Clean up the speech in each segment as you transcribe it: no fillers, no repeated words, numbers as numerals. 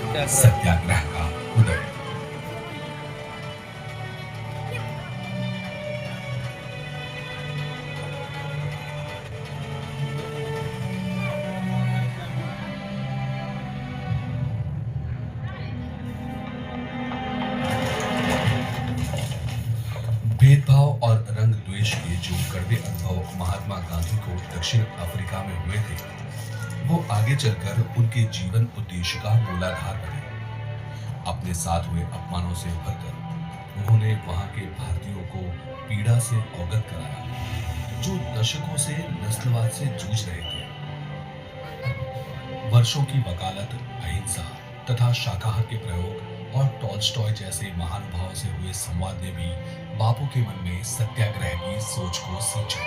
सत्याग्रह का उदय। भेदभाव और रंग द्वेष के जो कड़वे अनुभव महात्मा गांधी को दक्षिण अफ्रीका में हुए थे, वो आगे चलकर उनके जीवन उद्देश्य का मूलाधार बने। अपने साथ हुए अपमानों से उभरकर उन्होंने वहां के भारतीयों को पीड़ा से अवगत कराया, जो दशकों से नस्लवाद से जूझ रहे थे। वर्षों की वकालत, अहिंसा तथा शाकाहार के प्रयोग और टॉल्स्टॉय जैसे महानुभावों से हुए संवाद ने भी बापू के मन में सत्याग्रह की सोच को सींचा।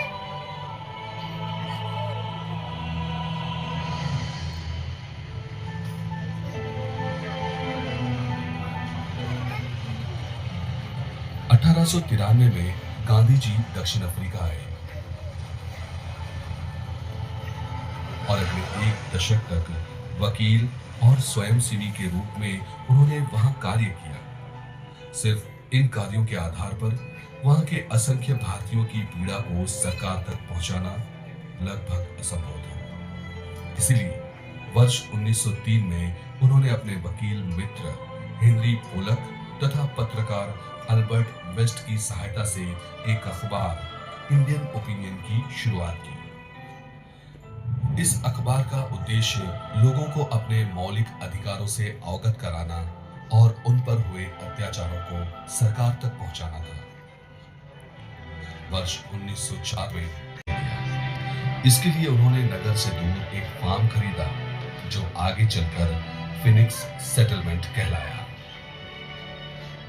1893 में गांधी जी दक्षिण अफ्रीका आए और अगले एक दशक तक वकील और स्वयंसेवी के रूप में उन्होंने वहां कार्य किया। सिर्फ इन कार्यों के आधार पर वहां के असंख्य भारतीयों की पीड़ा को सरकार तक पहुंचाना लगभग असंभव था। इसलिए वर्ष 1903 में उन्होंने अपने वकील मित्र हेनरी पोलक तथा पत्रकार अल्बर्ट वेस्ट की सहायता से एक अखबार इंडियन ओपिनियन की शुरुआत की। इस अखबार का उद्देश्य लोगों को अपने मौलिक अधिकारों से अवगत कराना और उन पर हुए अत्याचारों को सरकार तक पहुंचाना था। वर्ष 1904 में इसके लिए उन्होंने नगर से दूर एक फार्म खरीदा, जो आगे चलकर फिनिक्स सेटलमेंट कहलाया।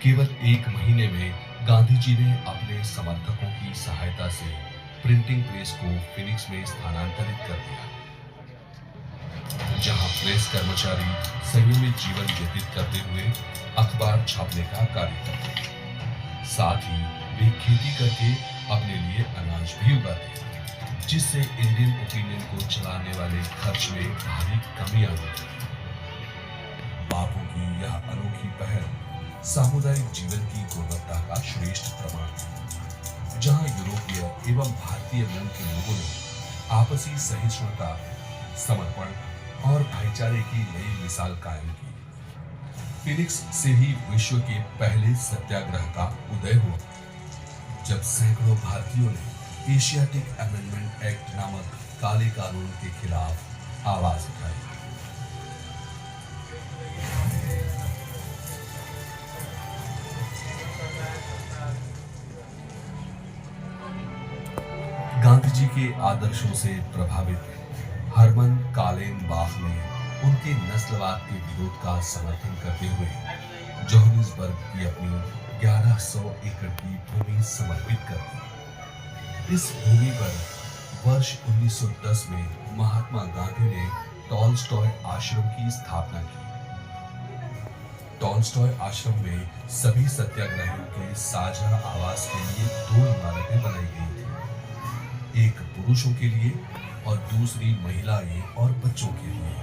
केवल एक महीने में गांधी जी ने अपने समर्थकों की सहायता से प्रिंटिंग प्रेस को फिनिक्स में स्थानांतरित कर दिया, जहां प्रेस कर्मचारी संयमित जीवन व्यतीत करते हुए अखबार छापने का कार्य करते। साथ ही वे खेती करके अपने लिए अनाज भी उगाते, जिससे इंडियन ओपिनियन को चलाने वाले खर्च में भारी कमी आ गई। बापू की यह अनोखी पहल सामुदायिक जीवन की गुणवत्ता का श्रेष्ठ प्रमाण है, जहां यूरोपीय एवं भारतीय मूल के लोगों ने आपसी सहिष्णुता, समर्पण और भाईचारे की नई मिसाल कायम की। फिनिक्स से ही विश्व के पहले सत्याग्रह का उदय हुआ, जब सैकड़ों भारतीयों ने एशियाटिक अमेंडमेंट एक्ट नामक काले कानून के खिलाफ आवाज उठाई। गांधी जी के आदर्शों से प्रभावित हरमन कालेनबाख ने उनके नस्लवाद के विरोध का समर्थन करते हुए जोहानिसबर्ग की अपनी 1100 एकड़ की भूमि समर्पित कर दी। इस भूमि पर वर्ष 1910 में महात्मा गांधी ने टॉल्स्टॉय आश्रम की स्थापना की। टॉल्स्टॉय आश्रम में सभी सत्याग्रहियों के साझा आवास के लिए 2 इमारतें बनाई गई थी, एक पुरुषों के लिए और दूसरी महिलाएं और बच्चों के लिए।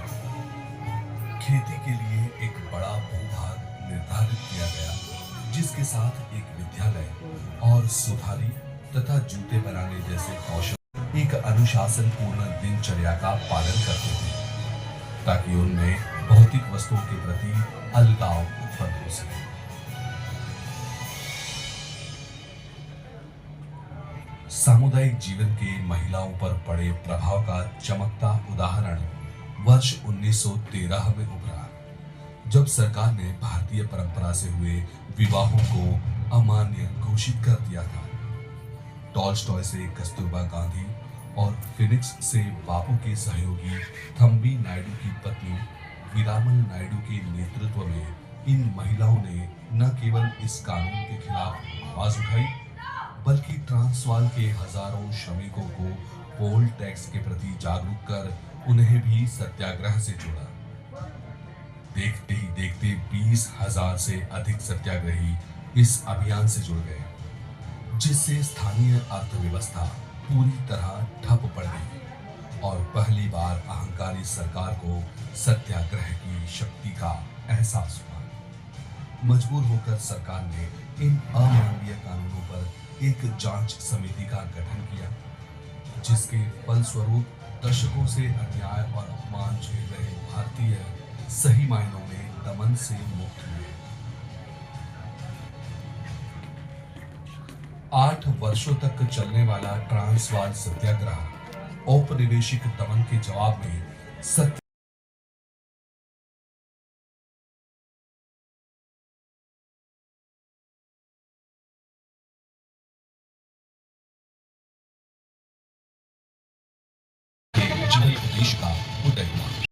खेती के लिए एक बड़ा भूभाग निर्धारित किया गया, जिसके साथ एक विद्यालय और सुधारी तथा जूते बनाने जैसे कौशल एक अनुशासनपूर्ण दिनचर्या का पालन करते थे, ताकि उनमें भौतिक वस्तुओं के प्रति अलगाव उत्पन्न हो सके। सामुदायिक जीवन के महिलाओं पर पड़े प्रभाव का चमकता उदाहरण वर्ष 1913 में उभरा, जब सरकार ने भारतीय परंपरा से हुए विवाहों को अमान्य घोषित कर दिया था। टॉल्स्टॉय से कस्तूरबा गांधी और फिनिक्स से बापू के सहयोगी थम्बी नायडू की पत्नी वीरामल नायडू के नेतृत्व में इन महिलाओं ने न केवल इस कानून के खिलाफ आवाज उठाई, बल्कि ट्रांसवाल के हजारों श्रमिकों को पोल टैक्स के प्रति जागरूक कर उन्हें भी सत्याग्रह से जोड़ा। देखते ही देखते 20,000 से अधिक सत्याग्रही इस अभियान से जुड़ गए, जिससे स्थानीय अर्थव्यवस्था पूरी तरह ठप पड़ गई और पहली बार अहंकारी सरकार को सत्याग्रह की शक्ति का एहसास हुआ। मजबूर होकर सरकार ने इन अमानवीय कानूनों पर एक जांच समिति का गठन किया, जिसके फलस्वरूप दशकों से अन्याय और अपमान झेल रहे भारतीय सही मायनों में दमन से मुक्त हुए। 8 वर्षों तक चलने वाला ट्रांसवाल सत्याग्रह औपनिवेशिक दमन के जवाब में सत्य के जीवन उपदेश का उदय